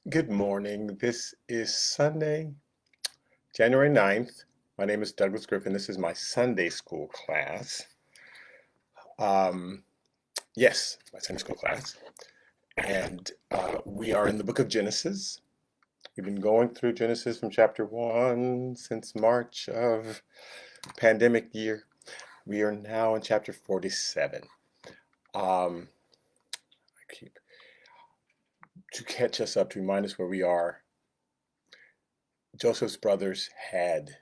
Good morning. This is Sunday, January 9th. My name is Douglas Griffin. This is my Sunday school class. Um, yes, my Sunday school class. And we are in the book of Genesis. We've been going through Genesis from chapter 1 since March of pandemic year. We are now in chapter 47. I keep to catch us up, to remind us where we are. Joseph's brothers had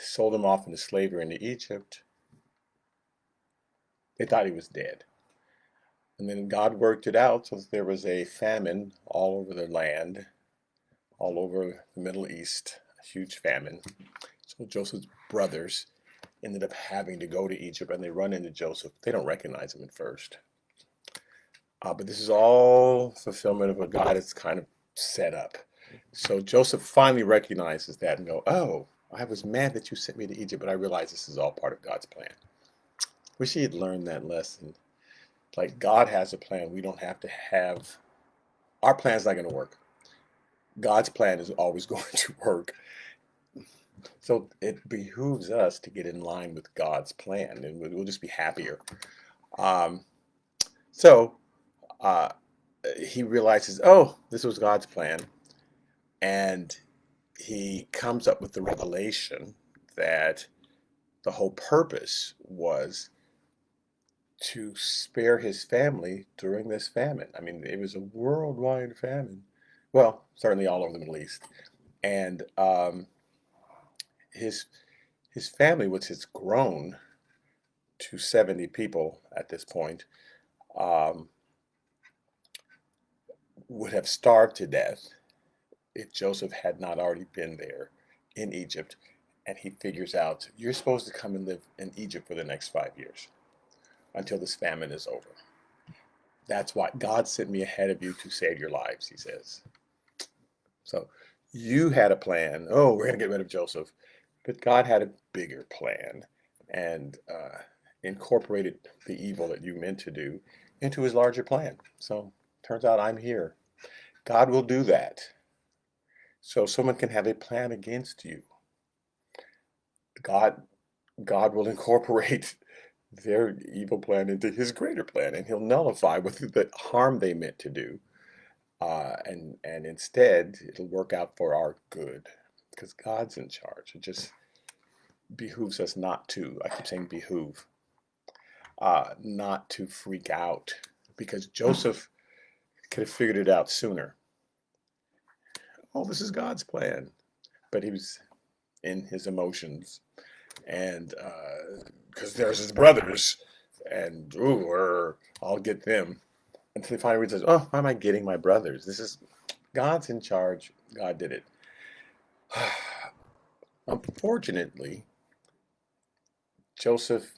sold him off into slavery into Egypt. They thought he was dead. And then God worked it out so that there was a famine all over the land, all over the Middle East, a huge famine. So Joseph's brothers ended up having to go to Egypt, and they run into Joseph. They don't recognize him at first. But this is all fulfillment of what God has kind of set up. So Joseph finally recognizes that and go, oh, I was mad that you sent me to Egypt, but I realize this is all part of God's plan. Wish he had learned that lesson. Like, God has a plan. We don't have to have, our plan's not going to work. God's plan is always going to work. So it behooves us to get in line with God's plan, and we'll just be happier. Um, so uh, he realizes, oh, this was God's plan. And he comes up with the revelation that the whole purpose was to spare his family during this famine. I mean, it was a worldwide famine. Well, certainly all over the Middle East. And his his family, which has grown to 70 people at this point, um, would have starved to death if Joseph had not already been there in Egypt. And he figures out, you're supposed to come and live in Egypt for the next 5 years until this famine is over. That's why God sent me ahead of you to save your lives, he says. So you had a plan. Oh, we're going to get rid of Joseph. But God had a bigger plan and incorporated the evil that you meant to do into his larger plan. So turns out I'm here. God will do that. So someone can have a plan against you. God, God will incorporate their evil plan into his greater plan, and he'll nullify what the harm they meant to do. And instead, it'll work out for our good because God's in charge. It just behooves us not to, I keep saying behoove, not to freak out because Joseph could have figured it out sooner. Oh, this is God's plan. But he was in his emotions and because there's his brothers and ooh, I'll get them until he finally realizes, oh, why am I getting my brothers? This is God's in charge. God did it. Unfortunately, Joseph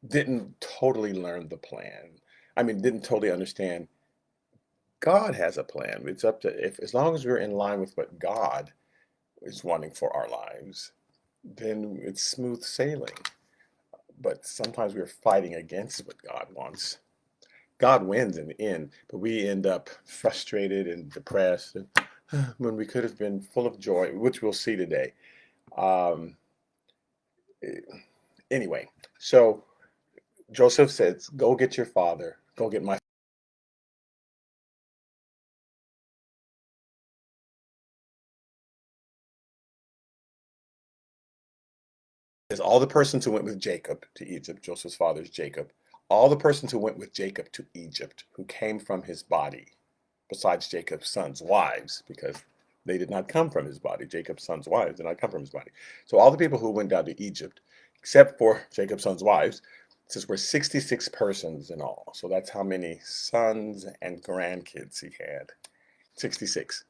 didn't totally learn the plan. I mean, didn't totally understand. God has a plan. It's up to if as long as we're in line with what God is wanting for our lives, then it's smooth sailing. But sometimes we're fighting against what God wants. God wins in the end, but we end up frustrated and depressed when we could have been full of joy, which we'll see today. Um, anyway, so Joseph says, go get your father, go get my. There's all the persons who went with Jacob to Egypt, Joseph's father is Jacob, all the persons who went with Jacob to Egypt, who came from his body, besides Jacob's sons' wives, because they did not come from his body. Jacob's sons' wives did not come from his body. So all the people who went down to Egypt, except for Jacob's sons' wives, says we're 66 persons in all. So that's how many sons and grandkids he had. 66.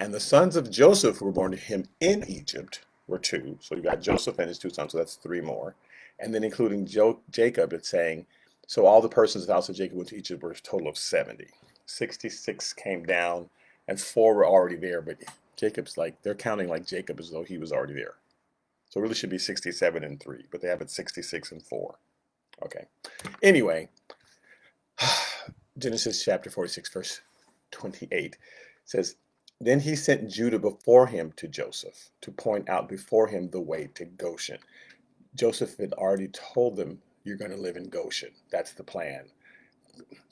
And the sons of Joseph who were born to him in Egypt were two. So you got Joseph and his two sons, so that's three more. And then including Jacob, it's saying, so all the persons of the house of Jacob went to Egypt were a total of 70. 66 came down, and four were already there, but Jacob's like, they're counting like Jacob as though he was already there. So it really should be 67 and 3, but they have it 66 and 4. Okay. Anyway, Genesis chapter 46, verse 28 says, then he sent Judah before him to Joseph to point out before him the way to Goshen. Joseph had already told them, you're going to live in Goshen. That's the plan.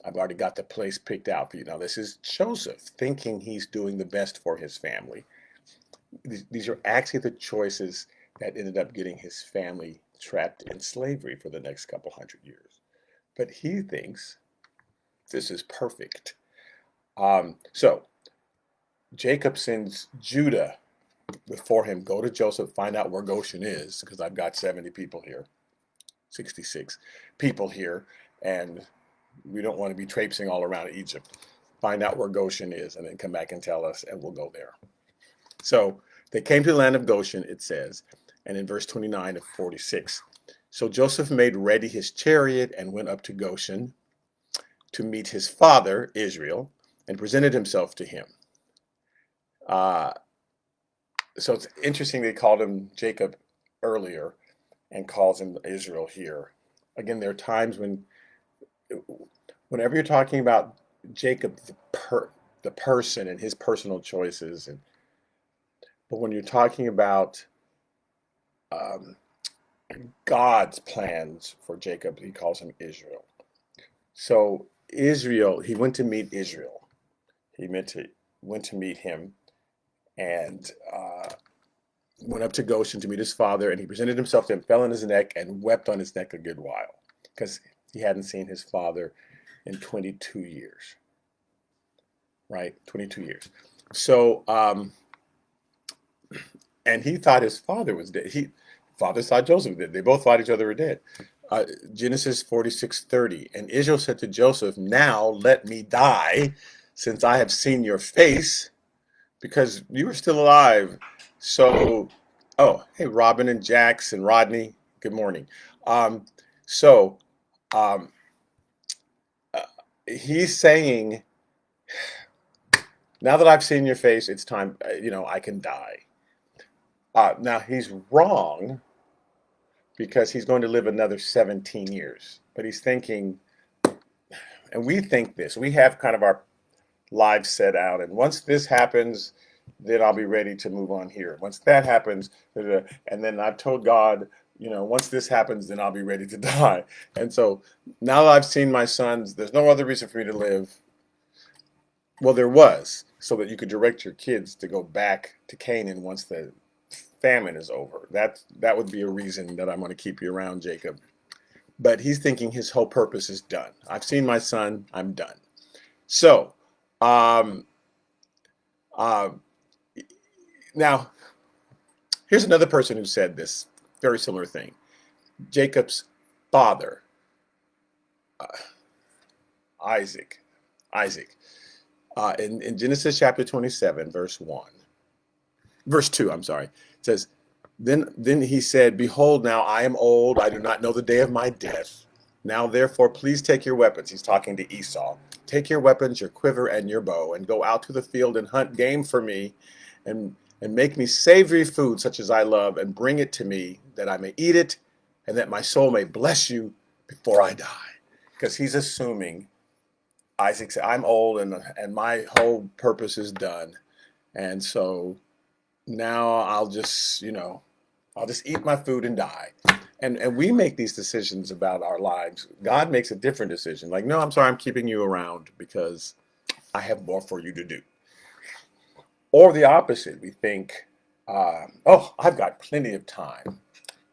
I've already got the place picked out for you. Now, this is Joseph thinking he's doing the best for his family. These are actually the choices that ended up getting his family trapped in slavery for the next couple hundred years. But he thinks this is perfect. So Jacob sends Judah before him, go to Joseph, find out where Goshen is, because I've got 70 people here, 66 people here, and we don't want to be traipsing all around Egypt. Find out where Goshen is, and then come back and tell us, and we'll go there. So they came to the land of Goshen, it says, and in verse 29 of 46. So Joseph made ready his chariot and went up to Goshen to meet his father, Israel, and presented himself to him. So it's interesting they called him Jacob earlier and calls him Israel here. Again, there are times whenever you're talking about Jacob, the person and his personal choices, but when you're talking about God's plans for Jacob, he calls him Israel. So Israel, he went to meet Israel. He went to meet him, and went up to Goshen to meet his father, and he presented himself to him, fell on his neck, and wept on his neck a good while, because he hadn't seen his father in 22 years, right? 22 years. So, and he thought his father was dead. Father thought Joseph did. They both thought each other were dead. Genesis 46:30, and Israel said to Joseph, now let me die, since I have seen your face, because you were still alive. So, oh, hey, Robin and Jax and Rodney, good morning. He's saying, now that I've seen your face, it's time, I can die. Now, he's wrong, because he's going to live another 17 years. But he's thinking, and we think this, we have kind of our lives set out, and once this happens, then I'll be ready to move on here. Once that happens, and then I've told God, once this happens, then I'll be ready to die. And so now that I've seen my sons, there's no other reason for me to live. Well, there was, so that you could direct your kids to go back to Canaan once the famine is over. That would be a reason that I'm going to keep you around, Jacob. But he's thinking his whole purpose is done. I've seen my son, I'm done. So, now, here's another person who said this very similar thing. Jacob's father, Isaac. In Genesis chapter 27, verse 2, I'm sorry, it says, Then he said, behold, now I am old, I do not know the day of my death. Now therefore, please take your weapons. He's talking to Esau. Take your weapons, your quiver, and your bow, and go out to the field and hunt game for me, and make me savory food such as I love, and bring it to me, that I may eat it, and that my soul may bless you before I die. Because he's assuming, Isaac said, I'm old, and my whole purpose is done. And so now I'll just eat my food and die. And we make these decisions about our lives. God makes a different decision. Like, no, I'm sorry, I'm keeping you around because I have more for you to do. Or the opposite. We think, I've got plenty of time.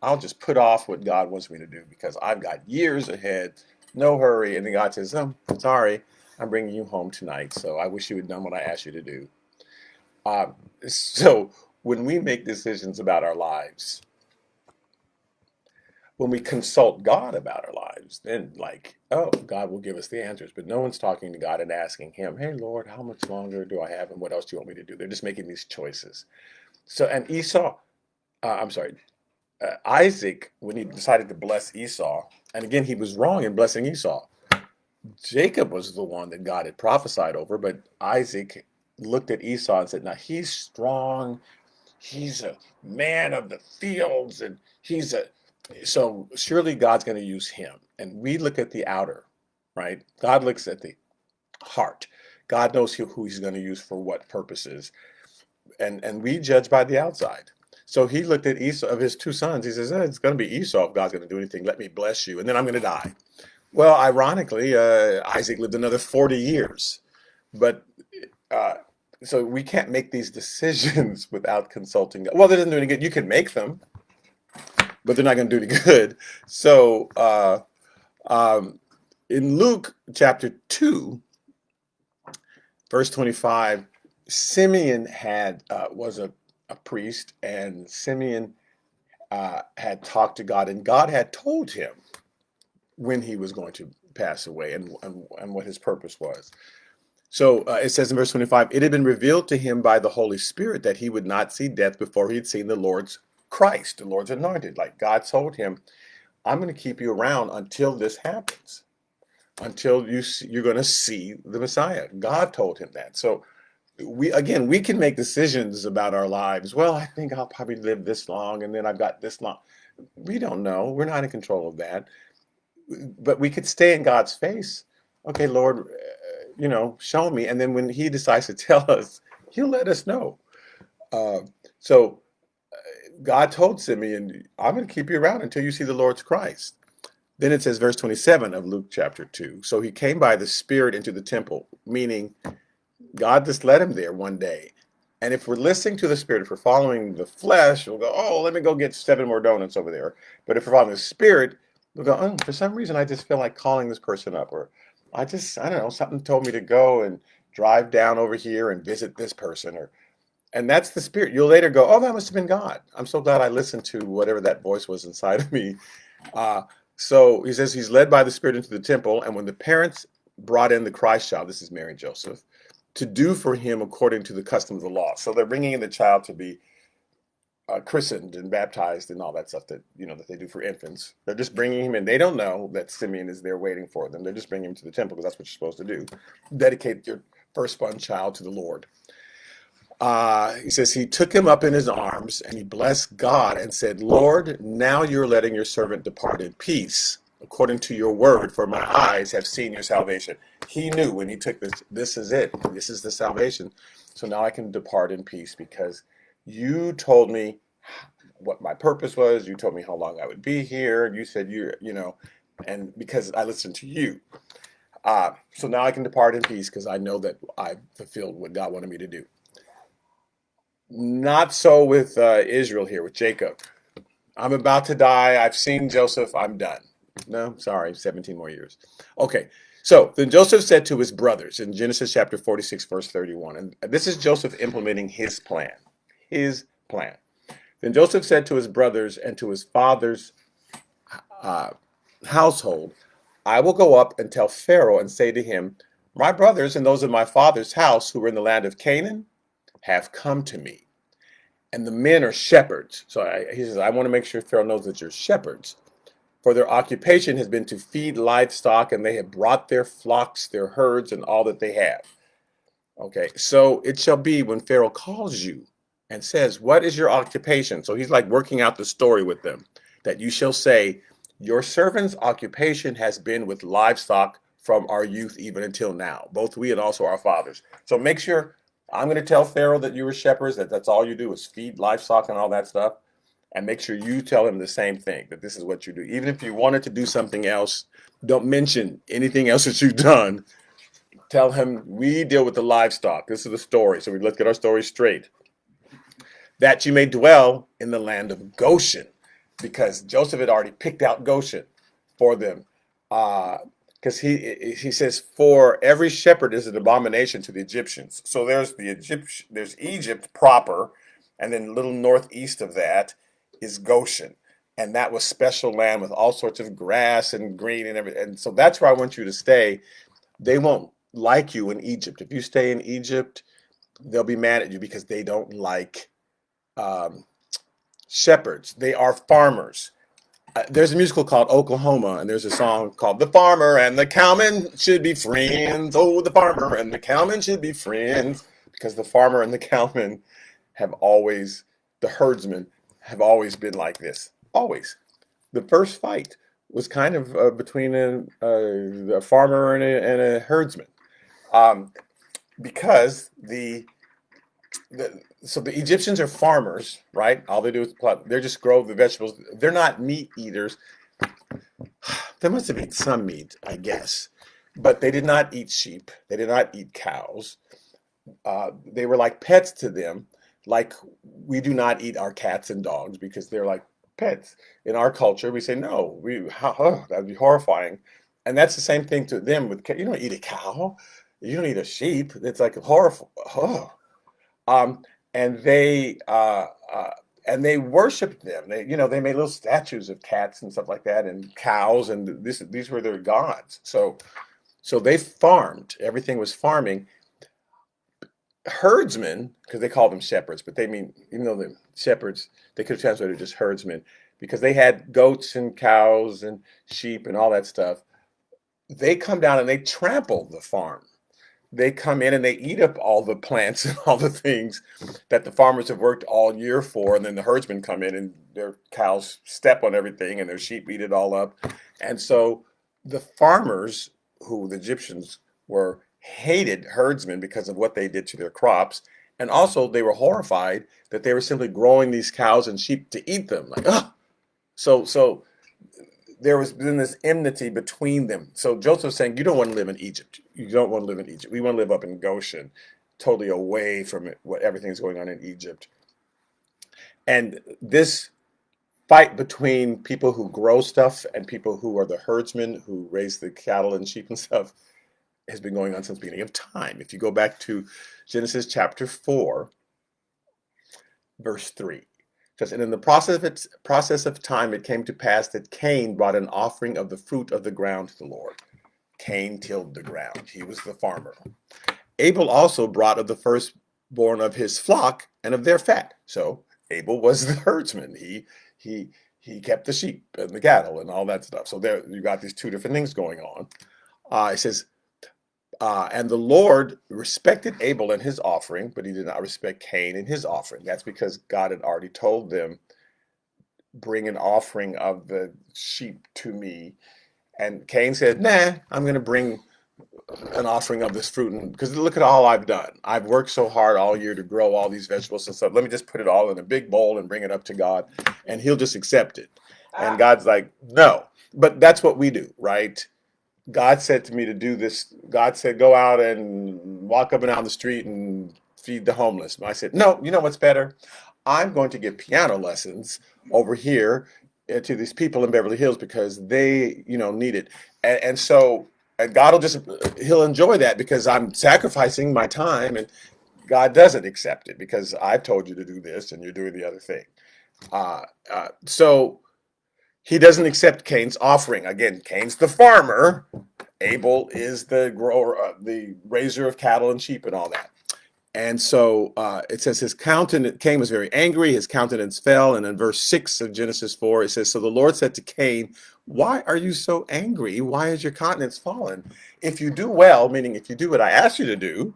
I'll just put off what God wants me to do because I've got years ahead. No hurry. And then God says, sorry, I'm bringing you home tonight. So I wish you had done what I asked you to do. So when we make decisions about our lives, when we consult God about our lives, then God will give us the answers. But no one's talking to God and asking him, hey, Lord, how much longer do I have and what else do you want me to do? They're just making these choices. So, and Isaac, when he decided to bless Esau, and again, he was wrong in blessing Esau. Jacob was the one that God had prophesied over, but Isaac looked at Esau and said, now he's strong. He's a man of the fields, and so surely God's going to use him. And we look at the outer, right? God looks at the heart. God knows who he's going to use for what purposes. And we judge by the outside. So he looked at Esau, of his two sons. He says, it's going to be Esau if God's going to do anything. Let me bless you, and then I'm going to die. Well, ironically, Isaac lived another 40 years. But uh, so we can't make these decisions without consulting God. Well, that doesn't do any good. You can make them, but they're not going to do any good. So in Luke chapter 2, verse 25, Simeon was a priest, and Simeon had talked to God, and God had told him when he was going to pass away and what his purpose was. So it says in verse 25, it had been revealed to him by the Holy Spirit that he would not see death before he had seen the Lord's Christ, the Lord's anointed. Like God told him, I'm going to keep you around until this happens, until you're going to see the Messiah. God told him that. So we can make decisions about our lives. Well, I think I'll probably live this long, and then I've got this long. We don't know. We're not in control of that. But we could stay in God's face. Okay, Lord, show me. And then when he decides to tell us, he'll let us know. So God told Simeon, I'm going to keep you around until you see the Lord's Christ. Then it says, verse 27 of Luke chapter 2. So he came by the Spirit into the temple, meaning God just led him there one day. And if we're listening to the Spirit, if we're following the flesh, we'll go, oh, let me go get 7 more donuts over there. But if we're following the Spirit, we'll go, oh, for some reason, I just feel like calling this person up. Or I don't know, something told me to go and drive down over here and visit this person. And that's the Spirit. You'll later go, oh, that must have been God. I'm so glad I listened to whatever that voice was inside of me. So he says he's led by the Spirit into the temple. And when the parents brought in the Christ child, this is Mary and Joseph, to do for him according to the custom of the law. So they're bringing in the child to be christened and baptized and all that stuff that they do for infants. They're just bringing him in. They don't know that Simeon is there waiting for them. They're just bringing him to the temple because that's what you're supposed to do. Dedicate your firstborn child to the Lord. He says he took him up in his arms and he blessed God and said, Lord, now you're letting your servant depart in peace according to your word, for my eyes have seen your salvation. He knew when he took this is it. This is the salvation. So now I can depart in peace because you told me what my purpose was. You told me how long I would be here. You said and because I listened to you. So now I can depart in peace because I know that I fulfilled what God wanted me to do. Not so with Israel here, with Jacob. I'm about to die. I've seen Joseph. I'm done. No, sorry, 17 more years. Okay, so then Joseph said to his brothers in Genesis chapter 46, verse 31, and this is Joseph implementing his plan. His plan. Then Joseph said to his brothers and to his father's household, I will go up and tell Pharaoh and say to him, my brothers and those of my father's house who were in the land of Canaan have come to me. And the men are shepherds. So he says, I want to make sure Pharaoh knows that you're shepherds. For their occupation has been to feed livestock, and they have brought their flocks, their herds, and all that they have. Okay, so it shall be when Pharaoh calls you and says, what is your occupation? So he's like working out the story with them, that you shall say, your servant's occupation has been with livestock from our youth even until now, both we and also our fathers. So make sure, I'm going to tell Pharaoh that you were shepherds, that's all you do is feed livestock and all that stuff. And make sure you tell him the same thing, that this is what you do. Even if you wanted to do something else, don't mention anything else that you've done. Tell him we deal with the livestock. This is the story. So let's get our story straight. That you may dwell in the land of Goshen, because Joseph had already picked out Goshen for them. Because he says, for every shepherd is an abomination to the Egyptians. So there's Egypt proper, and then a little northeast of that is Goshen. And that was special land with all sorts of grass and green and everything. And so that's where I want you to stay. They won't like you in Egypt. If you stay in Egypt, they'll be mad at you because they don't like shepherds. They are farmers. There's a musical called Oklahoma, and there's a song called The Farmer and the Cowman Should Be Friends. Oh, the farmer and the cowman should be friends. Because the farmer and the cowman the herdsmen have always been like this. Always. The first fight was kind of between a farmer and a herdsman. because so the Egyptians are farmers, right? All they do is they just grow the vegetables. They're not meat eaters. They must have eaten some meat, I guess, but they did not eat sheep. They did not eat cows. They were like pets to them. Like we do not eat our cats and dogs because they're like pets. In our culture, we say no. That'd be horrifying, and that's the same thing to them. With you don't eat a cow, you don't eat a sheep. It's like horrible. Oh. Um, and they uh, uh, and they worshipped them. They made little statues of cats and stuff like that, and cows, and these were their gods. So they farmed. Everything was farming. Herdsmen, because they call them shepherds, but they mean, even though the shepherds, they could have translated just herdsmen, because they had goats and cows and sheep and all that stuff. They come down and they trample the farm. They come in and they eat up all the plants and all the things that the farmers have worked all year for, and then the herdsmen come in and their cows step on everything and their sheep eat it all up. And so the farmers, who the Egyptians were, hated herdsmen because of what they did to their crops, and also they were horrified that they were simply growing these cows and sheep to eat them. Like, oh, so there was been this enmity between them. So Joseph's saying, you don't want to live in Egypt. You don't want to live in Egypt. We want to live up in Goshen, totally away from it, what everything's going on in Egypt. And this fight between people who grow stuff and people who are the herdsmen who raise the cattle and sheep and stuff has been going on since the beginning of time. If you go back to Genesis chapter 4, verse 3. Because and in the process of time, it came to pass that Cain brought an offering of the fruit of the ground to the Lord. Cain tilled the ground. He was the farmer. Abel also brought of the firstborn of his flock and of their fat. So Abel was the herdsman. He kept the sheep and the cattle and all that stuff. So there you got these two different things going on. It says, and the Lord respected Abel and his offering, but he did not respect Cain and his offering. That's because God had already told them, bring an offering of the sheep to me. And Cain said, nah, I'm going to bring an offering of this fruit. Because look at all I've done. I've worked so hard all year to grow all these vegetables and stuff. Let me just put it all in a big bowl and bring it up to God, and he'll just accept it. And God's like, no. But that's what we do, right? God said to me to do this. God said, go out and walk up and down the street and feed the homeless. And I said, no, you know what's better? I'm going to give piano lessons over here to these people in Beverly Hills because they, need it. And so God he'll enjoy that because I'm sacrificing my time, and God doesn't accept it because I've told you to do this and you're doing the other thing. So he doesn't accept Cain's offering. Again, Cain's the farmer. Abel is the grower, the raiser of cattle and sheep and all that. And so it says Cain was very angry. His countenance fell. And in verse 6 of Genesis 4, it says, so the Lord said to Cain, why are you so angry? Why is your countenance fallen? If you do well, meaning if you do what I asked you to do,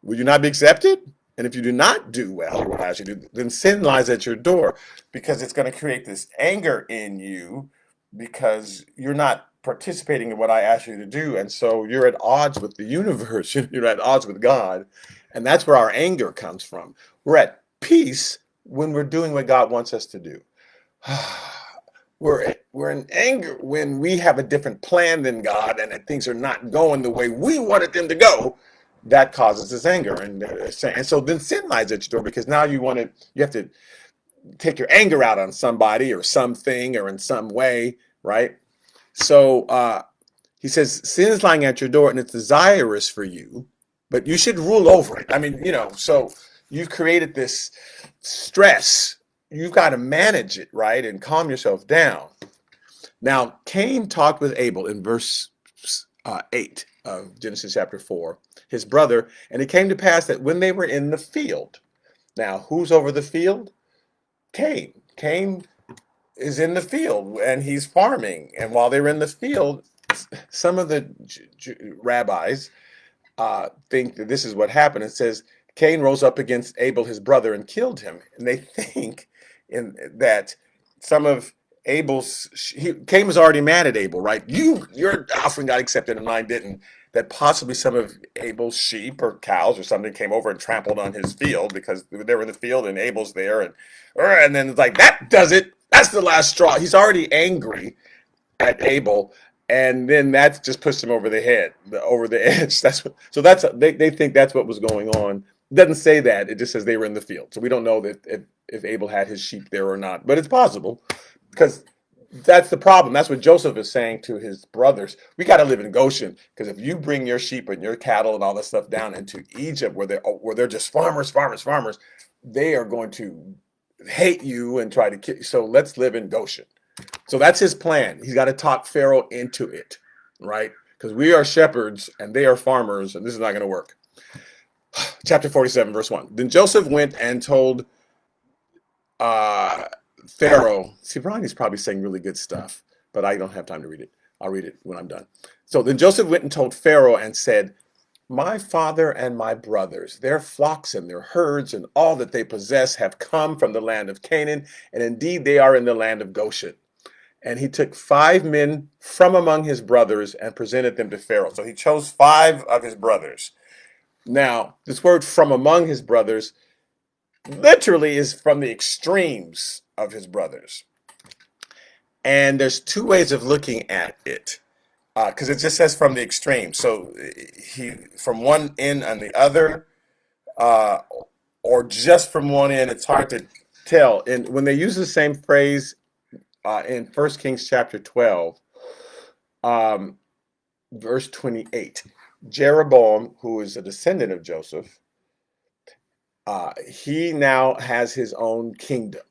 will you not be accepted? And if you do not do well, what I ask you to do, then sin lies at your door, because it's going to create this anger in you because you're not participating in what I asked you to do. And so you're at odds with the universe. You're at odds with God. And that's where our anger comes from. We're at peace when we're doing what God wants us to do. We're in anger when we have a different plan than God and things are not going the way we wanted them to go. That causes this anger, and so then sin lies at your door because now you have to take your anger out on somebody or something or in some way, right? So he says sin is lying at your door and it's desirous for you, but you should rule over it. I mean, so you've created this stress. You've got to manage it, right, and calm yourself down. Now, Cain talked with Abel in verse 8 of Genesis chapter 4, his brother, and it came to pass that when they were in the field. Now, who's over the field? Cain. Cain is in the field and he's farming. And while they were in the field, some of the rabbis think that this is what happened. It says Cain rose up against Abel, his brother, and killed him. And they think that some of Cain was already mad at Abel, right? Your offering got accepted and mine didn't. that possibly some of Abel's sheep or cows or something came over and trampled on his field because they were in the field and Abel's there, and then it's like that does it. That's the last straw. He's already angry at Abel, and then that just pushed him over the head, over the edge. They think that's what was going on. It doesn't say that. It just says they were in the field. So we don't know that if Abel had his sheep there or not, but it's possible because that's the problem. That's what Joseph is saying to his brothers. We got to live in Goshen because if you bring your sheep and your cattle and all that stuff down into Egypt, where they're just farmers, they are going to hate you and try to kill you. So let's live in Goshen. So that's his plan. He's got to talk Pharaoh into it, right? Because we are shepherds and they are farmers, and this is not going to work. Chapter 47, verse 1. Then Joseph went and told Pharaoh. See, Ronnie's probably saying really good stuff, but I don't have time to read it. I'll read it when I'm done. So then Joseph went and told Pharaoh and said, my father and my brothers, their flocks and their herds and all that they possess have come from the land of Canaan, and indeed they are in the land of Goshen. And he took 5 men from among his brothers and presented them to Pharaoh. So he chose 5 of his brothers. Now, this word from among his brothers literally is from the extremes of his brothers. And there's 2 ways of looking at it, because it just says from the extremes. So he from one end and the other, or just from one end. It's hard to tell. And when they use the same phrase in 1 Kings chapter 12, verse 28, Jeroboam, who is a descendant of Joseph, he now has his own kingdom.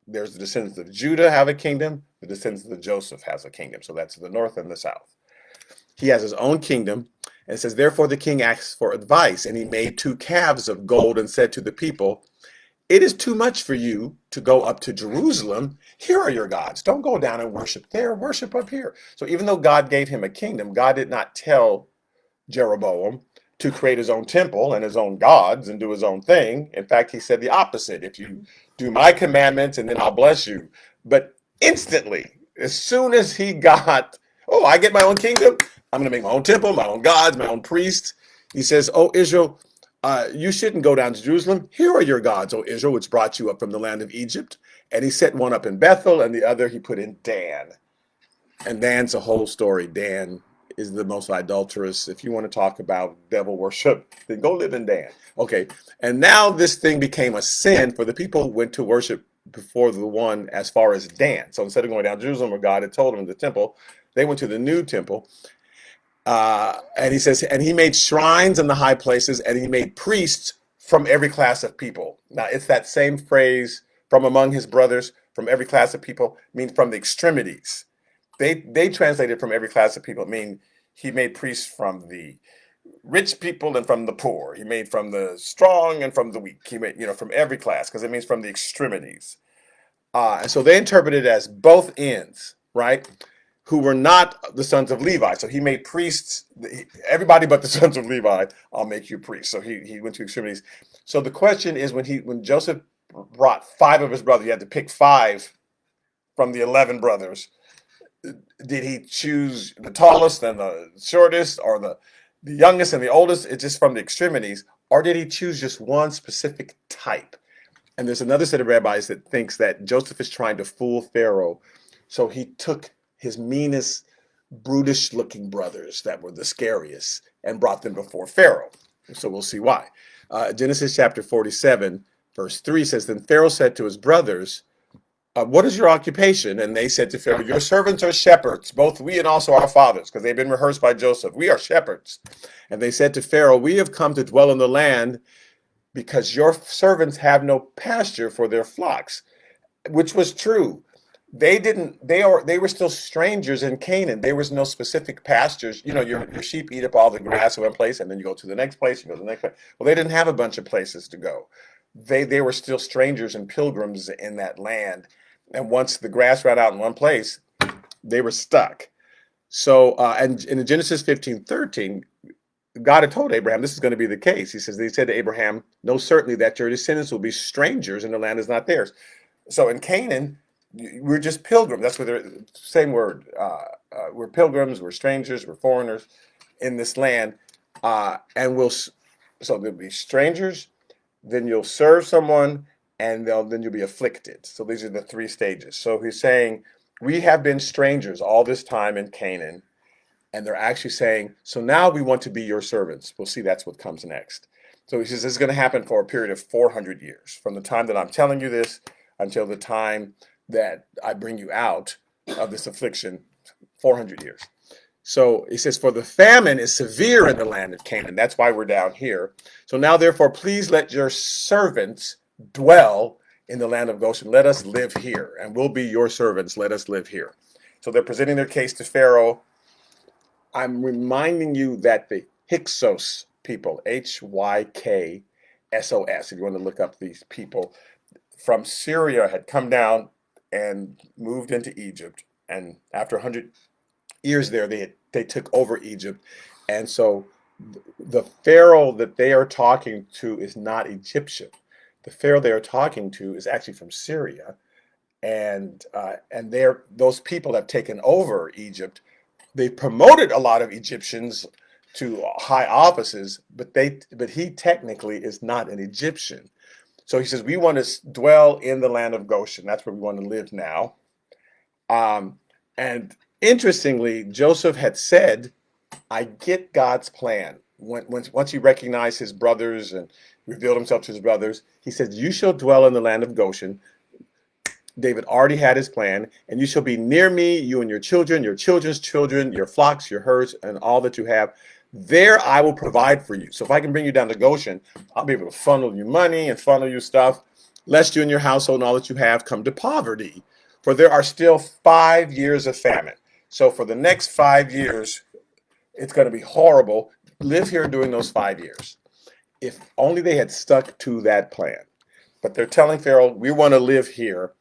There's the descendants of Judah have a kingdom. The descendants of Joseph has a kingdom. So that's the north and the south. He has his own kingdom. And it says, therefore the king asked for advice. And he made 2 calves of gold and said to the people, it is too much for you to go up to Jerusalem. Here are your gods. Don't go down and worship there. Worship up here. So even though God gave him a kingdom, God did not tell Jeroboam to create his own temple and his own gods and do his own thing. In fact, he said the opposite. If you do my commandments and then I'll bless you. But instantly, as soon as he got, oh, I get my own kingdom, I'm going to make my own temple, my own gods, my own priests. He says, oh, Israel, you shouldn't go down to Jerusalem. Here are your gods, O Israel, which brought you up from the land of Egypt. And he set one up in Bethel and the other he put in Dan. And Dan's a whole story. Dan is the most adulterous. If you want to talk about devil worship, then go live in Dan. Okay. And now this thing became a sin for the people who went to worship before the one as far as Dan. So instead of going down to Jerusalem where God had told them in the temple, they went to the new temple. And he says, and he made shrines in the high places, and he made priests from every class of people. Now, it's that same phrase, from among his brothers, from every class of people, means from the extremities. They translated from every class of people. I mean, he made priests from the rich people and from the poor. He made from the strong and from the weak. He made, from every class, because it means from the extremities. And so they interpreted it as both ends, right? Who were not the sons of Levi. So he made priests, everybody but the sons of Levi, I'll make you priests. So he went to extremities. So the question is, when Joseph brought 5 of his brothers, he had to pick 5 from the 11 brothers. Did he choose the tallest and the shortest, or the youngest and the oldest? It's just from the extremities. Or did he choose just one specific type? And there's another set of rabbis that thinks that Joseph is trying to fool Pharaoh. So he took his meanest, brutish-looking brothers that were the scariest and brought them before Pharaoh. So we'll see why. Genesis chapter 47, verse 3 says, then Pharaoh said to his brothers, what is your occupation? And they said to Pharaoh, your servants are shepherds, both we and also our fathers, because they've been rehearsed by Joseph. We are shepherds. And they said to Pharaoh, we have come to dwell in the land because your servants have no pasture for their flocks, which was true. They were still strangers in Canaan. There was no specific pastures. Your sheep eat up all the grass in one place, and then you go to the next place, you go to the next place. Well, they didn't have a bunch of places to go. They were still strangers and pilgrims in that land. And once the grass ran out in one place, they were stuck. So, and in Genesis 15:13, God had told Abraham this is going to be the case. He said to Abraham, know certainly that your descendants will be strangers and the land is not theirs. So in Canaan, we're just pilgrims. That's what they're, same word. We're pilgrims, we're strangers, we're foreigners. in this land, and so there'll be strangers, then you'll serve someone, and then you'll be afflicted. So these are the three stages. So he's saying, we have been strangers all this time in Canaan, and they're actually saying, so now we want to be your servants. We'll see that's what comes next. So he says this is going to happen for a period of 400 years, from the time that I'm telling you this until the time that I bring you out of this affliction, 400 years. So he says, for the famine is severe in the land of Canaan. That's why we're down here. So now, therefore, please let your servants dwell in the land of Goshen. Let us live here, and we'll be your servants. Let us live here. So they're presenting their case to Pharaoh. I'm reminding you that the Hyksos people, Hyksos, if you want to look up these people, from Syria had come down and moved into Egypt. And after 100 years there, they took over Egypt. And so the Pharaoh that they are talking to is not Egyptian. The Pharaoh they are talking to is actually from Syria. And those people have taken over Egypt. They promoted a lot of Egyptians to high offices, but he technically is not an Egyptian. So he says, we want to dwell in the land of Goshen. That's where we want to live now. And interestingly, Joseph had said, I get God's plan. Once he recognized his brothers and revealed himself to his brothers, he said, you shall dwell in the land of Goshen. David already had his plan, and you shall be near me, you and your children, your children's children, your flocks, your herds, and all that you have. There I will provide for you. So if I can bring you down to Goshen, I'll be able to funnel you money and funnel you stuff, lest you and your household and all that you have come to poverty. For there are still 5 years of famine. So for the next 5 years, it's going to be horrible. Live here during those 5 years. If only they had stuck to that plan. But they're telling Pharaoh, we want to live here.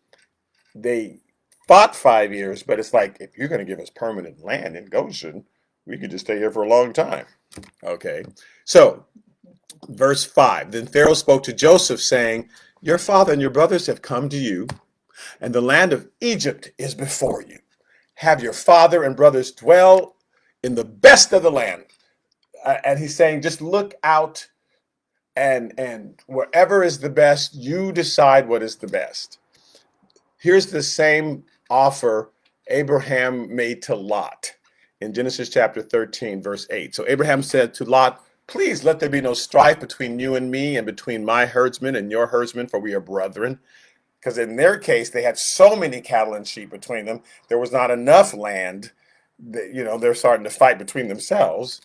They fought 5 years, but it's like, if you're going to give us permanent land in Goshen, we could just stay here for a long time. Okay, so verse 5, then Pharaoh spoke to Joseph, saying, your father and your brothers have come to you, and the land of Egypt is before you. Have your father and brothers dwell in the best of the land. And he's saying, just look out, and wherever is the best, you decide what is the best. Here's the same offer Abraham made to Lot in Genesis chapter 13, verse 8. So Abraham said to Lot, please let there be no strife between you and me and between my herdsmen and your herdsmen, for we are brethren. Because in their case, they had so many cattle and sheep between them, there was not enough land. That, they're starting to fight between themselves.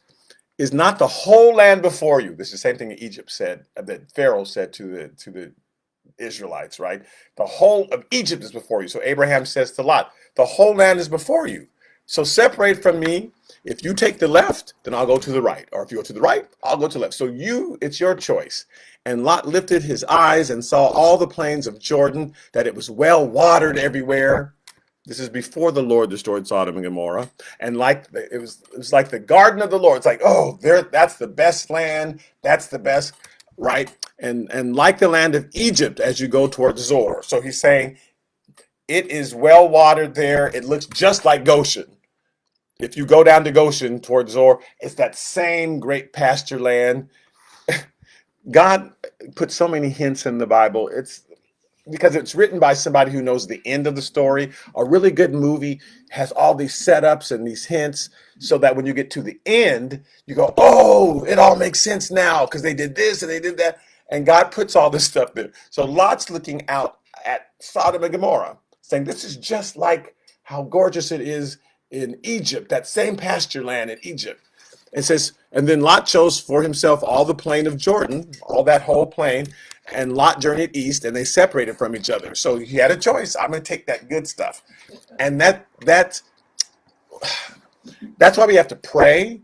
Is not the whole land before you? This is the same thing that Egypt said, that Pharaoh said to the Israelites, right? The whole of Egypt is before you. So Abraham says to Lot, the whole land is before you. So separate from me. If you take the left, then I'll go to the right. Or if you go to the right, I'll go to the left. So it's your choice. And Lot lifted his eyes and saw all the plains of Jordan, that it was well watered everywhere. This is before the Lord destroyed Sodom and Gomorrah. And it was like the garden of the Lord. It's like, oh, that's the best land. That's the best, right? And like the land of Egypt as you go towards Zoar. So he's saying it is well watered there. It looks just like Goshen. If you go down to Goshen towards Zoar, it's that same great pasture land. God put so many hints in the Bible. It's because it's written by somebody who knows the end of the story. A really good movie has all these setups and these hints so that when you get to the end, you go, oh, it all makes sense now because they did this and they did that. And God puts all this stuff there. So Lot's looking out at Sodom and Gomorrah, saying this is just like how gorgeous it is in Egypt, that same pasture land in Egypt. It says, and then Lot chose for himself all the plain of Jordan, all that whole plain, and Lot journeyed east, and they separated from each other. So he had a choice. I'm going to take that good stuff. And that's why we have to pray.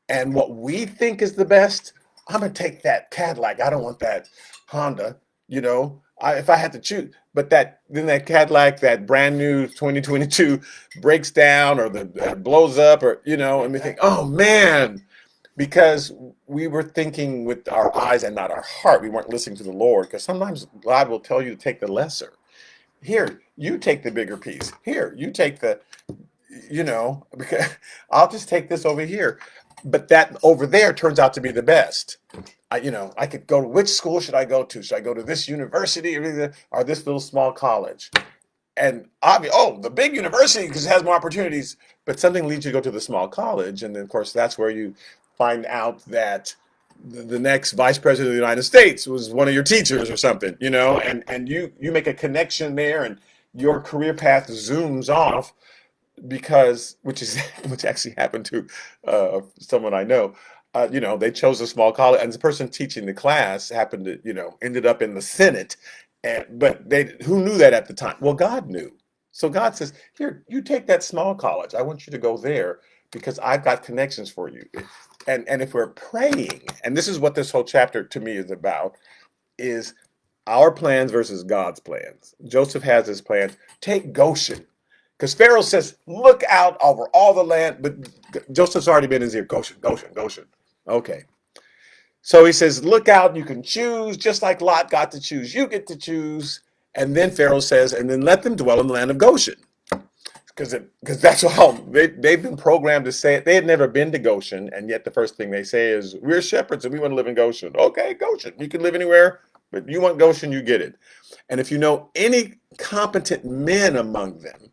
And what we think is the best, I'm going to take that Cadillac. I don't want that Honda, if I had to choose. But then that Cadillac, that brand new 2022 breaks down or blows up and we think, oh man, because we were thinking with our eyes and not our heart. We weren't listening to the Lord, because sometimes God will tell you to take the lesser. Here, you take the bigger piece. Here, you take because I'll just take this over here. but that over there turns out to be the best. I could go to, which school should I go to? Should I go to this university or this little small college? And the big university because it has more opportunities, but something leads you to go to the small college. And then, of course, that's where you find out that the next vice president of the United States was one of your teachers or something, and you make a connection there and your career path zooms off because which actually happened to someone I know. They chose a small college, and the person teaching the class happened to, ended up in the Senate, but who knew that at the time? Well, God knew. So God says, "Here, you take that small college. I want you to go there because I've got connections for you." And if we're praying, and this is what this whole chapter to me is about, is our plans versus God's plans. Joseph has his plans. Take Goshen. Because Pharaoh says, look out over all the land, but Joseph's already been in his ear. Goshen, Goshen, Goshen. Okay. So he says, look out, you can choose, just like Lot got to choose, you get to choose. And then Pharaoh says, and then let them dwell in the land of Goshen. Because that's how they've been programmed to say it. They had never been to Goshen, and yet the first thing they say is, we're shepherds and we want to live in Goshen. Okay, Goshen. You can live anywhere, but you want Goshen, you get it. And if you know any competent men among them,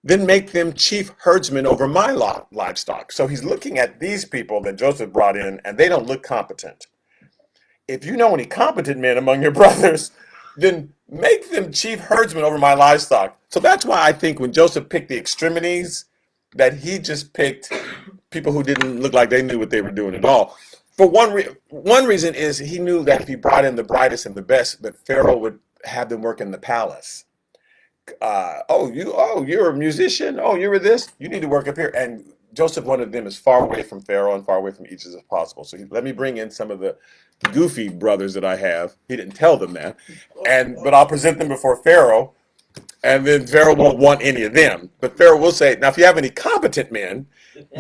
then make them chief herdsmen over my livestock. So he's looking at these people that Joseph brought in, and they don't look competent. If you know any competent men among your brothers, then make them chief herdsmen over my livestock. So that's why I think when Joseph picked the extremities, that he just picked people who didn't look like they knew what they were doing at all. For one reason is he knew that if he brought in the brightest and the best, that Pharaoh would have them work in the palace. You're a musician. Oh, you're this. You need to work up here. And Joseph wanted them as far away from Pharaoh and far away from Egypt as possible. So let me bring in some of the goofy brothers that I have. He didn't tell them that, but I'll present them before Pharaoh, and then Pharaoh won't want any of them. But Pharaoh will say, now, if you have any competent men,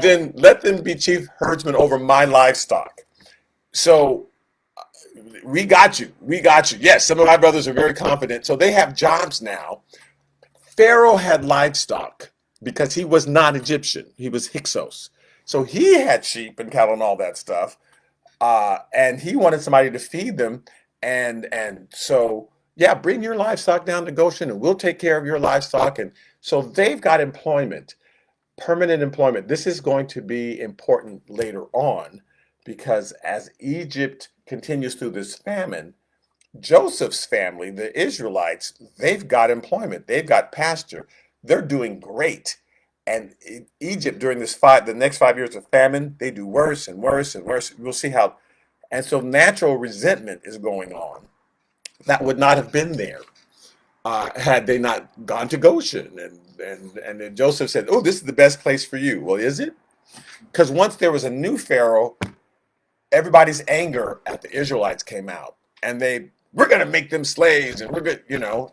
then let them be chief herdsmen over my livestock. So we got you. We got you. Yes, some of my brothers are very confident. So they have jobs now. Pharaoh had livestock because he was not Egyptian. He was Hyksos. So he had sheep and cattle and all that stuff. And he wanted somebody to feed them. And so, yeah, bring your livestock down to Goshen and we'll take care of your livestock. And so they've got employment, permanent employment. This is going to be important later on because as Egypt continues through this famine, Joseph's family, the Israelites, they've got employment. They've got pasture. They're doing great. And Egypt, during the next 5 years of famine, they do worse and worse and worse. We'll see how. And so natural resentment is going on. That would not have been there had they not gone to Goshen. And then Joseph said, oh, this is the best place for you. Well, is it? Because once there was a new Pharaoh, everybody's anger at the Israelites came out. And we're going to make them slaves and we're good,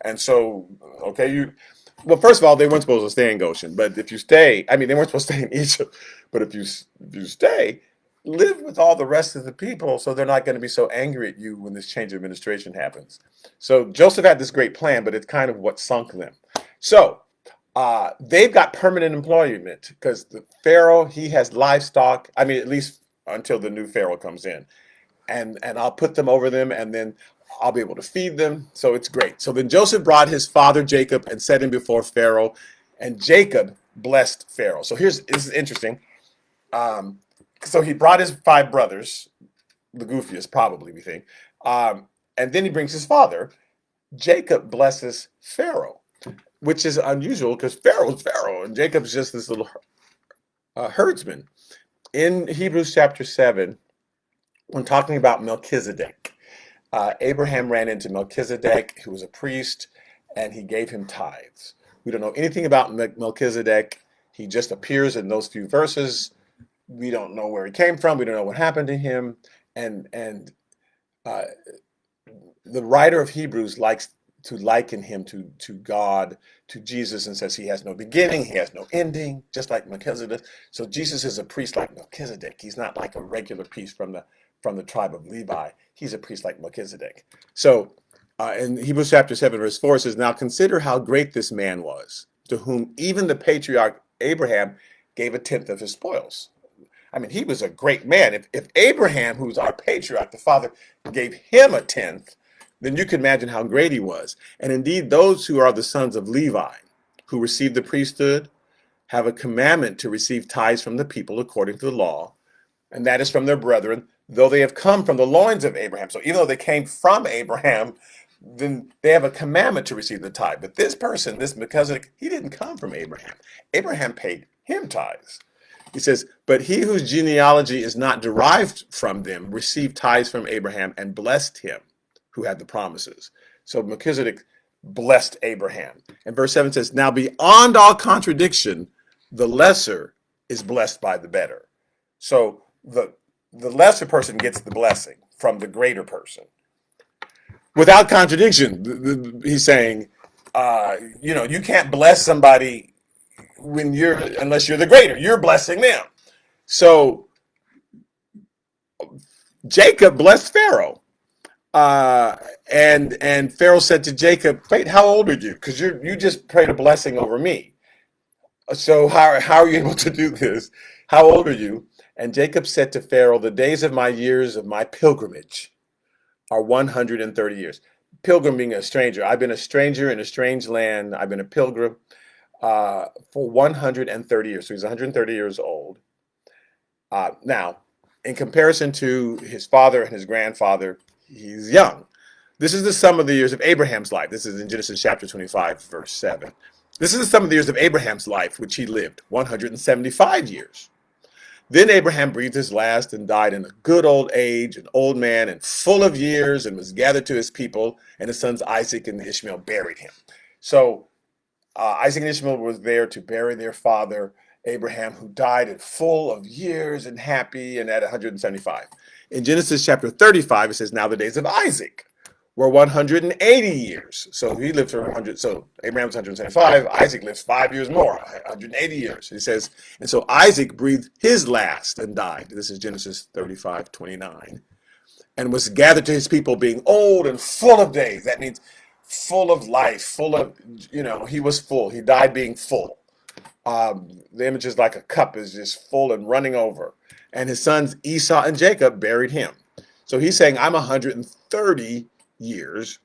And so, okay, well, first of all, they weren't supposed to stay in Goshen. But if you stay, they weren't supposed to stay in Egypt. But if you stay, live with all the rest of the people so they're not going to be so angry at you when this change of administration happens. So Joseph had this great plan, but it's kind of what sunk them. So they've got permanent employment because the Pharaoh, he has livestock. At least until the new Pharaoh comes in. And I'll put them over them, and then I'll be able to feed them. So it's great. So then Joseph brought his father Jacob and set him before Pharaoh, and Jacob blessed Pharaoh. So this is interesting. So he brought his 5 brothers, the goofiest probably, we think, and then he brings his father. Jacob blesses Pharaoh, which is unusual because Pharaoh's Pharaoh, and Jacob's just this little herdsman. In Hebrews chapter 7, when talking about Melchizedek, Abraham ran into Melchizedek, who was a priest, and he gave him tithes. We don't know anything about Melchizedek. He just appears in those few verses. We don't know where he came from. We don't know what happened to him. And the writer of Hebrews likes to liken him to God, to Jesus, and says he has no beginning, he has no ending, just like Melchizedek. So Jesus is a priest like Melchizedek. He's not like a regular priest from the tribe of Levi. He's a priest like Melchizedek. So in Hebrews chapter 7, verse 4, it says, now consider how great this man was, to whom even the patriarch Abraham gave a tenth of his spoils. I mean, he was a great man. If Abraham, who's our patriarch, the father, gave him a tenth, then you can imagine how great he was. And indeed, those who are the sons of Levi, who receive the priesthood, have a commandment to receive tithes from the people according to the law, and that is from their brethren, though they have come from the loins of Abraham. So even though they came from Abraham, then they have a commandment to receive the tithe. But this person, this Melchizedek, he didn't come from Abraham. Abraham paid him tithes. He says, but he whose genealogy is not derived from them received tithes from Abraham and blessed him who had the promises. So Melchizedek blessed Abraham. And verse 7 says, now beyond all contradiction, the lesser is blessed by the better. So the lesser person gets the blessing from the greater person. Without contradiction, he's saying, you can't bless somebody unless you're the greater. You're blessing them. So Jacob blessed Pharaoh. And Pharaoh said to Jacob, wait, how old are you? Because you just prayed a blessing over me. So how are you able to do this? How old are you? And Jacob said to Pharaoh, the days of my years of my pilgrimage are 130 years. Pilgrim being a stranger. I've been a stranger in a strange land. I've been a pilgrim for 130 years. So he's 130 years old. Now, in comparison to his father and his grandfather, he's young. This is the sum of the years of Abraham's life. This is in Genesis chapter 25, verse 7. This is the sum of the years of Abraham's life, which he lived, 175 years. Then Abraham breathed his last and died in a good old age, an old man and full of years, and was gathered to his people, and his sons Isaac and Ishmael buried him. So Isaac and Ishmael were there to bury their father, Abraham, who died at full of years and happy and at 175. In Genesis chapter 35, it says, now the days of Isaac were 180 years. So he lived for 100. So Abraham was 175. Isaac lives 5 years more, 180 years. He says, and so Isaac breathed his last and died. This is Genesis 35:29. And was gathered to his people, being old and full of days. That means full of life, full of, he was full. He died being full. The image is like a cup is just full and running over. And his sons Esau and Jacob buried him. So he's saying, I'm 130 years.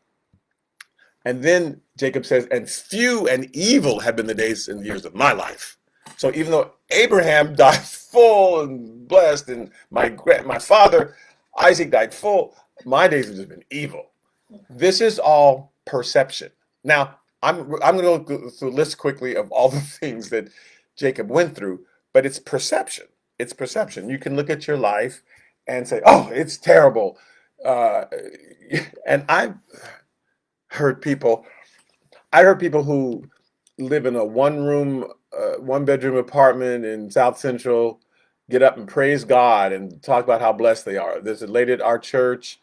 And then Jacob says, and few and evil have been the days and years of my life. So even though Abraham died full and blessed, and my father Isaac died full, my days have just been evil. This is all perception. Now, I'm going to go through a list quickly of all the things that Jacob went through, but it's perception. It's perception. You can look at your life and say, oh, it's terrible. And I've heard people who live in a one bedroom apartment in South Central get up and praise God and talk about how blessed they are. There's a lady at our church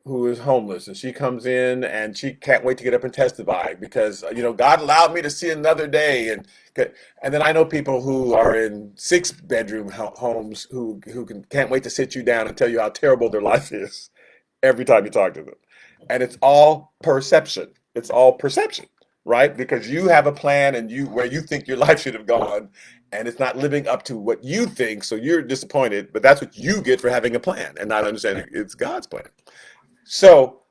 who is homeless, and she comes in and she can't wait to get up and testify because God allowed me to see another day. And then I know people who are in 6-bedroom homes who can't wait to sit you down and tell you how terrible their life is every time you talk to them. And it's all perception. It's all perception, right? Because you have a plan and where you think your life should have gone, and it's not living up to what you think, so you're disappointed. But that's what you get for having a plan and not understanding it's God's plan. So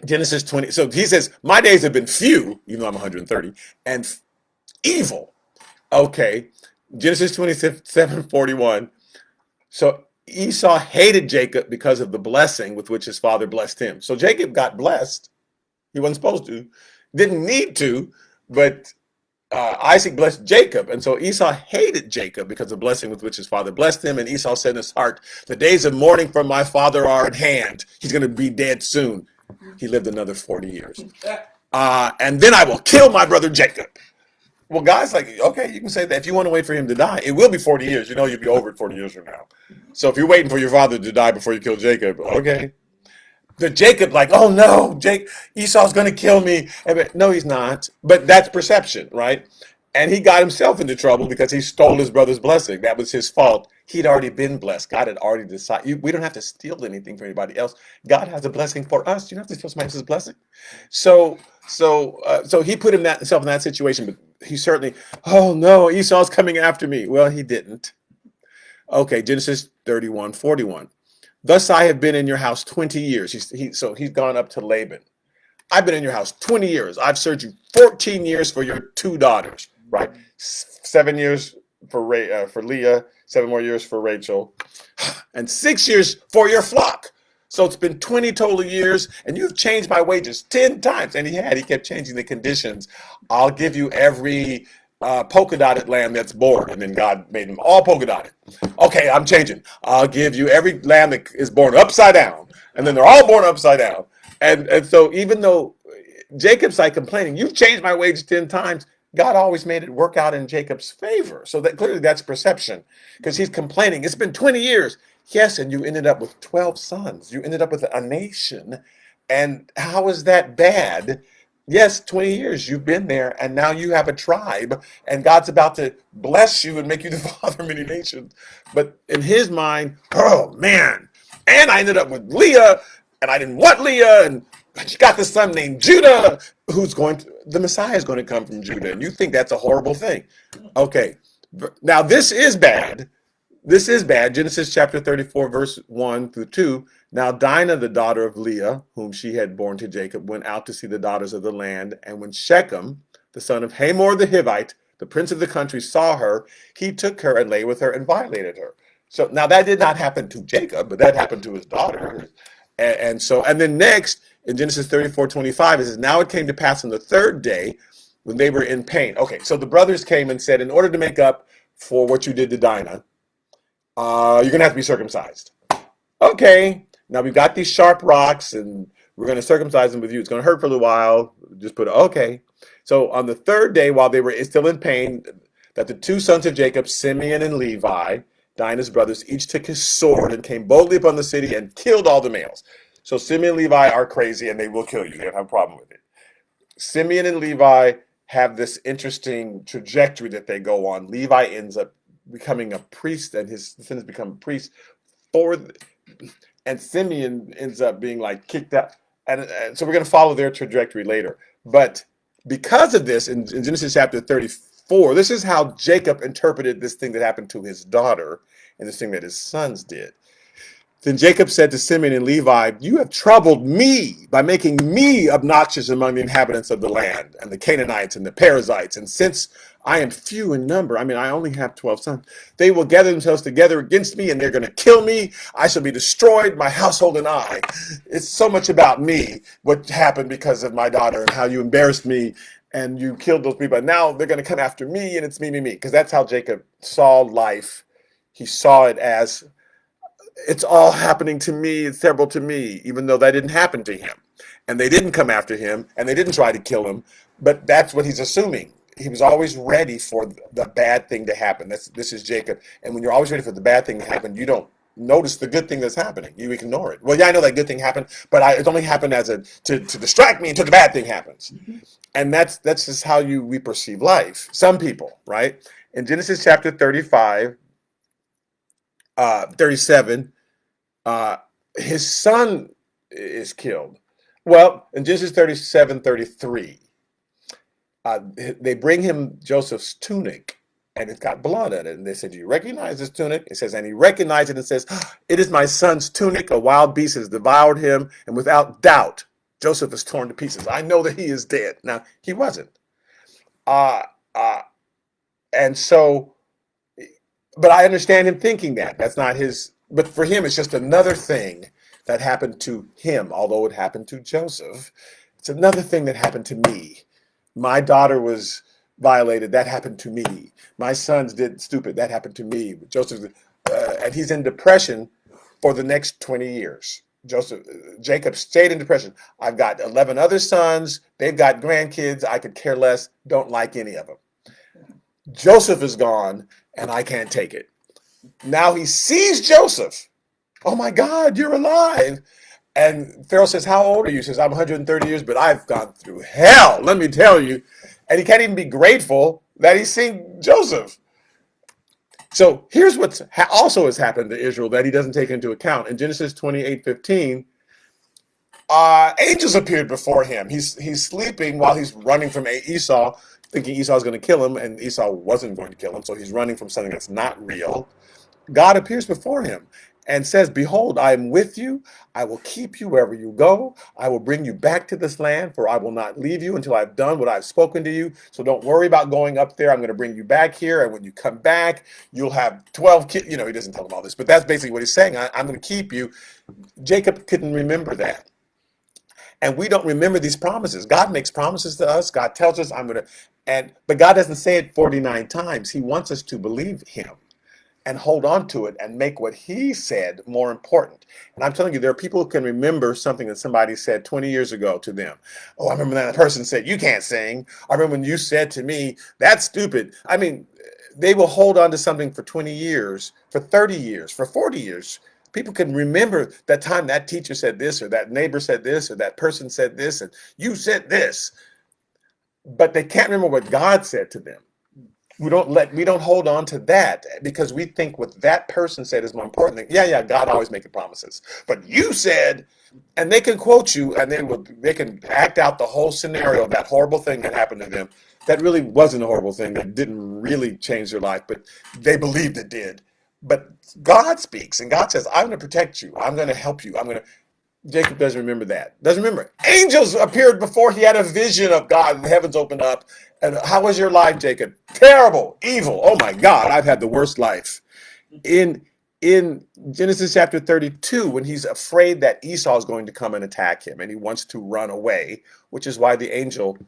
Genesis 20. So he says, my days have been few, even though I'm 130, and evil. Okay. Genesis 27:41. So Esau hated Jacob because of the blessing with which his father blessed him. So Jacob got blessed. He wasn't supposed to, didn't need to, but Isaac blessed Jacob. And so Esau hated Jacob because of the blessing with which his father blessed him. And Esau said in his heart, the days of mourning for my father are at hand. He's going to be dead soon. He lived another 40 years. And then I will kill my brother Jacob. Well, God's like, okay, you can say that if you want to wait for him to die. It will be 40 years. You'll be over it 40 years from now. So if you're waiting for your father to die before you kill Jacob, okay. The Jacob like, oh no, Esau's going to kill me. No, he's not. But that's perception, right? And he got himself into trouble because he stole his brother's blessing. That was his fault. He'd already been blessed. God had already decided. We don't have to steal anything from anybody else. God has a blessing for us. You don't have to steal somebody else's blessing. So he put himself in that situation. But he certainly, oh no, Esau's coming after me. Well, he didn't. Okay, Genesis 31:41. Thus I have been in your house 20 years. So he's gone up to Laban. I've been in your house 20 years. I've served you 14 years for your two daughters, right? 7 years for Leah, 7 more years for Rachel, and 6 years for your flock. So it's been 20 total years, and you've changed my wages 10 times. And he kept changing the conditions. I'll give you every polka dotted lamb that's born. And then God made them all polka dotted. Okay, I'm changing. I'll give you every lamb that is born upside down. And then they're all born upside down. And so even though Jacob's like complaining, you've changed my wages 10 times, God always made it work out in Jacob's favor. So that clearly that's perception, because he's complaining. It's been 20 years. Yes, and you ended up with 12 sons. You ended up with a nation. And how is that bad? Yes, 20 years you've been there, and now you have a tribe, and God's about to bless you and make you the father of many nations. But in his mind, oh man, and I ended up with Leah, and I didn't want Leah, and she got this son named Judah, the Messiah is going to come from Judah, and you think that's a horrible thing. Okay, now this is bad. This is bad. Genesis chapter 34, verse 1 through 2. Now Dinah, the daughter of Leah, whom she had borne to Jacob, went out to see the daughters of the land. And when Shechem, the son of Hamor the Hivite, the prince of the country, saw her, he took her and lay with her and violated her. So now that did not happen to Jacob, but that happened to his daughter. And then next in Genesis 34:25, it says, now it came to pass on the third day when they were in pain. Okay, so the brothers came and said, in order to make up for what you did to Dinah, you're going to have to be circumcised. Okay, now we've got these sharp rocks and we're going to circumcise them with you. It's going to hurt for a little while. Just put it, okay. So on the third day, while they were still in pain, that the two sons of Jacob, Simeon and Levi, Dinah's brothers, each took his sword and came boldly upon the city and killed all the males. So Simeon and Levi are crazy and they will kill you. They don't have a problem with it. Simeon and Levi have this interesting trajectory that they go on. Levi ends up becoming a priest, and his descendants become priests and Simeon ends up being like kicked out. And so we're going to follow their trajectory later. But because of this, in Genesis chapter 34, this is how Jacob interpreted this thing that happened to his daughter and this thing that his sons did. Then Jacob said to Simeon and Levi, you have troubled me by making me obnoxious among the inhabitants of the land and the Canaanites and the Perizzites. And since I am few in number, I only have 12 sons, they will gather themselves together against me and they're going to kill me. I shall be destroyed, my household and I. It's so much about me, what happened because of my daughter and how you embarrassed me and you killed those people. And now they're going to come after me and it's me. Because that's how Jacob saw life. He saw it as, it's all happening to me, it's terrible to me, even though that didn't happen to him. And they didn't come after him, and they didn't try to kill him, but that's what he's assuming. He was always ready for the bad thing to happen. This is Jacob. And when you're always ready for the bad thing to happen, you don't notice the good thing that's happening. You ignore it. Well, yeah, I know that good thing happened, but it only happened to distract me until the bad thing happens. And that's just how we perceive life. Some people, right? In Genesis chapter 37, his son is killed. Well, in Genesis 37:33, they bring him Joseph's tunic, and it's got blood on it. And they said, do you recognize this tunic? It says, and he recognized it and says, it is my son's tunic. A wild beast has devoured him, and without doubt, Joseph is torn to pieces. I know that he is dead. Now, he wasn't. And so, but I understand him thinking that. That's not his, but for him, it's just another thing that happened to him, although it happened to Joseph. It's another thing that happened to me. My daughter was violated. That happened to me. My sons did stupid. That happened to me. Joseph, and he's in depression for the next 20 years. Jacob stayed in depression. I've got 11 other sons. They've got grandkids. I could care less. Don't like any of them. Joseph is gone, and I can't take it. Now he sees Joseph. Oh my God, you're alive. And Pharaoh says, how old are you? He says, I'm 130 years, but I've gone through hell, let me tell you. And he can't even be grateful that he's seen Joseph. So here's what also has happened to Israel that he doesn't take into account. In Genesis 28:15, angels appeared before him. He's sleeping while he's running from Esau, thinking Esau's going to kill him, and Esau wasn't going to kill him. So he's running from something that's not real. God appears before him and says, behold, I am with you. I will keep you wherever you go. I will bring you back to this land, for I will not leave you until I've done what I've spoken to you. So don't worry about going up there. I'm going to bring you back here. And when you come back, you'll have 12 kids. You know, he doesn't tell them all this, but that's basically what he's saying. I'm going to keep you. Jacob couldn't remember that. And we don't remember these promises. God makes promises to us. God tells us, but God doesn't say it 49 times. He wants us to believe him and hold on to it and make what he said more important. And I'm telling you, there are people who can remember something that somebody said 20 years ago to them. Oh, I remember that person said, you can't sing. I remember when you said to me, that's stupid. I mean, they will hold on to something for 20 years, for 30 years, for 40 years. People can remember that time that teacher said this, or that neighbor said this, or that person said this, and you said this, but they can't remember what God said to them. We don't hold on to that because we think what that person said is more important. Yeah, God always making promises, but you said, and they can quote you, and they can act out the whole scenario of that horrible thing that happened to them. That really wasn't a horrible thing. That didn't really change their life, but they believed it did. But God speaks, and God says, I'm going to protect you. I'm going to help you. Jacob doesn't remember that. Doesn't remember. Angels appeared before he had a vision of God. The heavens opened up. And how was your life, Jacob? Terrible, evil. Oh my God, I've had the worst life. In Genesis chapter 32, when he's afraid that Esau is going to come and attack him, and he wants to run away, which is why the angel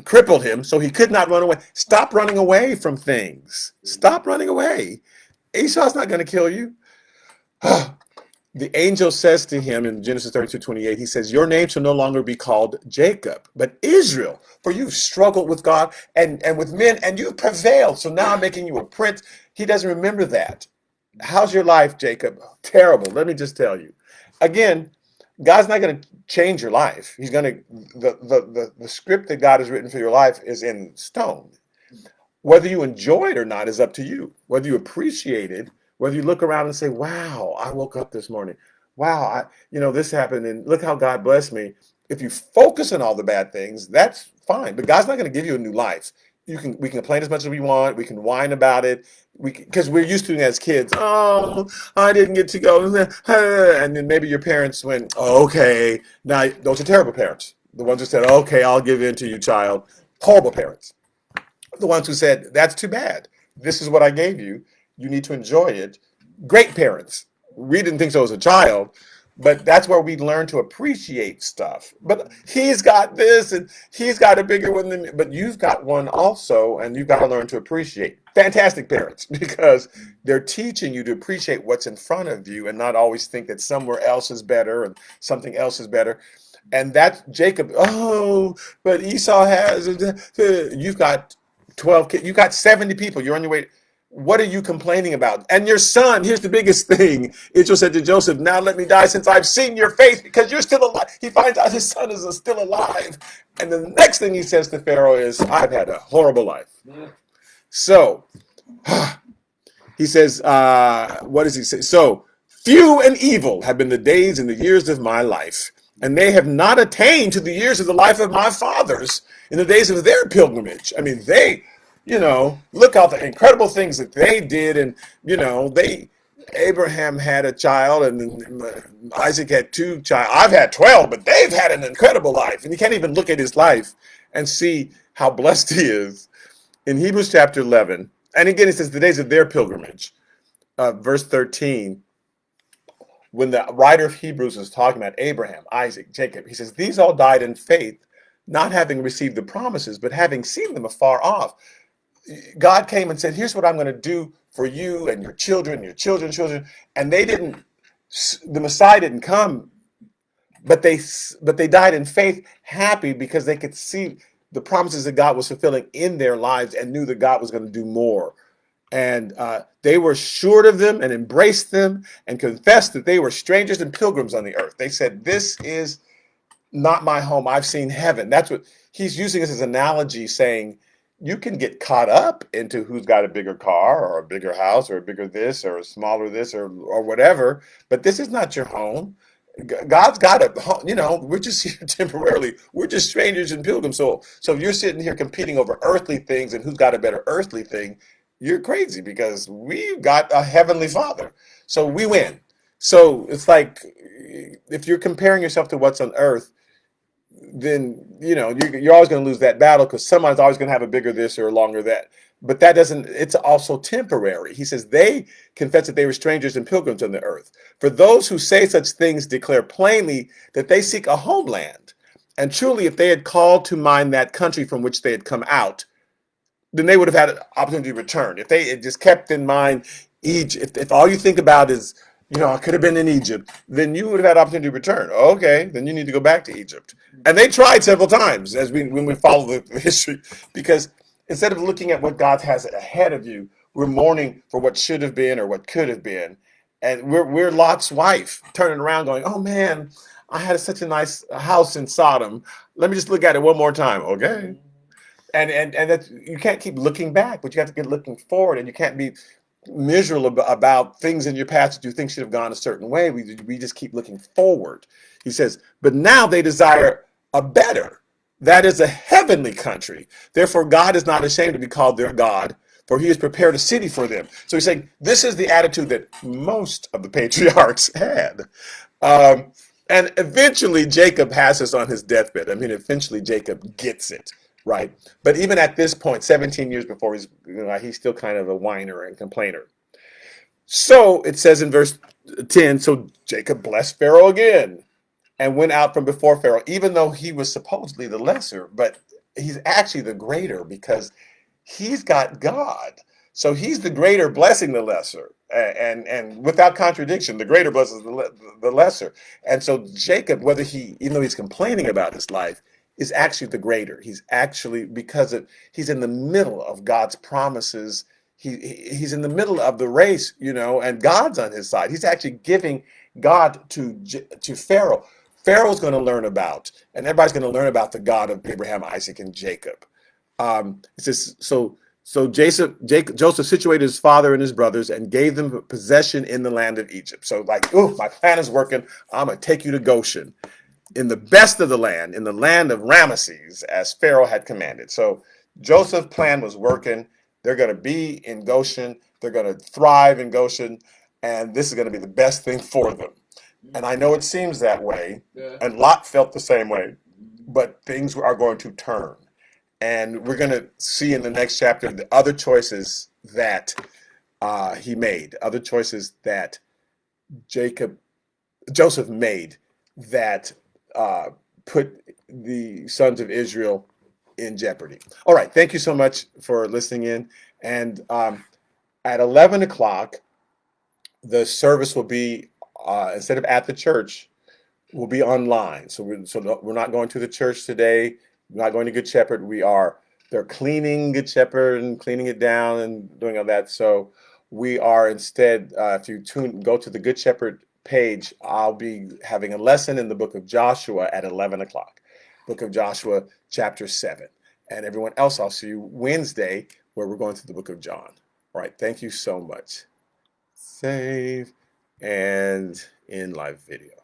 crippled him, so he could not run away. Stop running away from things. Stop running away. Esau's not going to kill you. The angel says to him in Genesis 32:28, he says, your name shall no longer be called Jacob, but Israel, for you've struggled with God and with men, and you've prevailed. So now I'm making you a prince. He doesn't remember that. How's your life, Jacob? Terrible. Let me just tell you. Again, God's not going to change your life. He's going to, the script that God has written for your life is in stone. Whether you enjoy it or not is up to you. Whether you appreciate it, whether you look around and say, wow, I woke up this morning. Wow, this happened and look how God blessed me. If you focus on all the bad things, that's fine. But God's not going to give you a new life. We can complain as much as we want. We can whine about it. Because we're used to it as kids. Oh, I didn't get to go. And then maybe your parents went, oh, okay. Now, those are terrible parents. The ones who said, okay, I'll give in to you, child. Horrible parents. The ones who said, that's too bad. This is what I gave you. You need to enjoy it. Great parents. We didn't think so as a child, but that's where we learn to appreciate stuff. But he's got this and he's got a bigger one than me, but you've got one also, and you've got to learn to appreciate. Fantastic parents, because they're teaching you to appreciate what's in front of you and not always think that somewhere else is better and something else is better. And that's Jacob. Oh, but Esau has, you've got 12 kids, you've got 70 people, you're on your way. What are you complaining about? And your son, here's the biggest thing. Israel said to Joseph, now let me die since I've seen your face, because you're still alive. He finds out his son is still alive. And the next thing he says to Pharaoh is, I've had a horrible life. So he says, what does he say? So few and evil have been the days and the years of my life, and they have not attained to the years of the life of my fathers in the days of their pilgrimage. I mean, look at the incredible things that they did. And, Abraham had a child and Isaac had 2 children. I've had 12, but they've had an incredible life. And you can't even look at his life and see how blessed he is. In Hebrews chapter 11, and again, it says the days of their pilgrimage, verse 13, when the writer of Hebrews is talking about Abraham, Isaac, Jacob, he says, these all died in faith, not having received the promises, but having seen them afar off. God came and said, here's what I'm going to do for you and your children's children. And the Messiah didn't come, but they died in faith, happy because they could see the promises that God was fulfilling in their lives and knew that God was going to do more. And they were assured of them and embraced them and confessed that they were strangers and pilgrims on the earth. They said, this is not my home. I've seen heaven. That's what he's using this as an analogy, saying, you can get caught up into who's got a bigger car or a bigger house or a bigger this or a smaller this or whatever, but this is not your home. God's got a home. We're just here temporarily. We're just strangers and pilgrims. So if you're sitting here competing over earthly things and who's got a better earthly thing, you're crazy because we've got a heavenly Father. So we win. So it's like if you're comparing yourself to what's on earth, then you're always going to lose that battle because someone's always going to have a bigger this or a longer that. But that doesn't, it's also temporary. He says they confess that they were strangers and pilgrims on the earth. For those who say such things declare plainly that they seek a homeland. And truly, if they had called to mind that country from which they had come out, then they would have had an opportunity to return. If they had just kept in mind Egypt, if all you think about is, I could have been in Egypt, then you would have had opportunity to return. Okay, then you need to go back to Egypt. And they tried several times when we follow the history, because instead of looking at what God has ahead of you, we're mourning for what should have been or what could have been. And we're Lot's wife turning around going, oh man, I had such a nice house in Sodom. Let me just look at it one more time. Okay. And that you can't keep looking back, but you have to get looking forward, and you can't be miserable about things in your past that you think should have gone a certain way. We just keep looking forward. He says, but now they desire a better, that is a heavenly country. Therefore, God is not ashamed to be called their God, for he has prepared a city for them. So he's saying this is the attitude that most of the patriarchs had. And eventually Jacob has this on his deathbed. I mean, eventually Jacob gets it, right? But even at this point, 17 years before, he's still kind of a whiner and complainer. So it says in verse 10, so Jacob blessed Pharaoh again and went out from before Pharaoh, even though he was supposedly the lesser, but he's actually the greater because he's got God. So he's the greater blessing the lesser. And without contradiction, the greater blesses the lesser. And so Jacob, even though he's complaining about his life, is actually the greater. He's actually, he's in the middle of God's promises. He's in the middle of the race, and God's on his side. He's actually giving God to Pharaoh. Pharaoh's going to learn about, and everybody's going to learn about the God of Abraham, Isaac, and Jacob. It says, so Joseph situated his father and his brothers and gave them possession in the land of Egypt. So my plan is working. I'm going to take you to Goshen, in the best of the land, in the land of Ramesses, as Pharaoh had commanded. So Joseph's plan was working. They're going to be in Goshen. They're going to thrive in Goshen. And this is going to be the best thing for them. And I know it seems that way. And Lot felt the same way. But things are going to turn. And we're going to see in the next chapter the other choices that he made, other choices that Joseph made that put the sons of Israel in jeopardy. All right, thank you so much for listening in. And at 11 o'clock, the service will be, instead of at the church, will be online. So we're not going to the church today. We're not going to Good Shepherd. They're cleaning Good Shepherd and cleaning it down and doing all that. So we are instead, if you go to the Good Shepherd page, I'll be having a lesson in the book of Joshua at 11 o'clock. Book of Joshua, chapter 7. And everyone else, I'll see you Wednesday, where we're going through the book of John. All right, thank you so much. Save and in live video.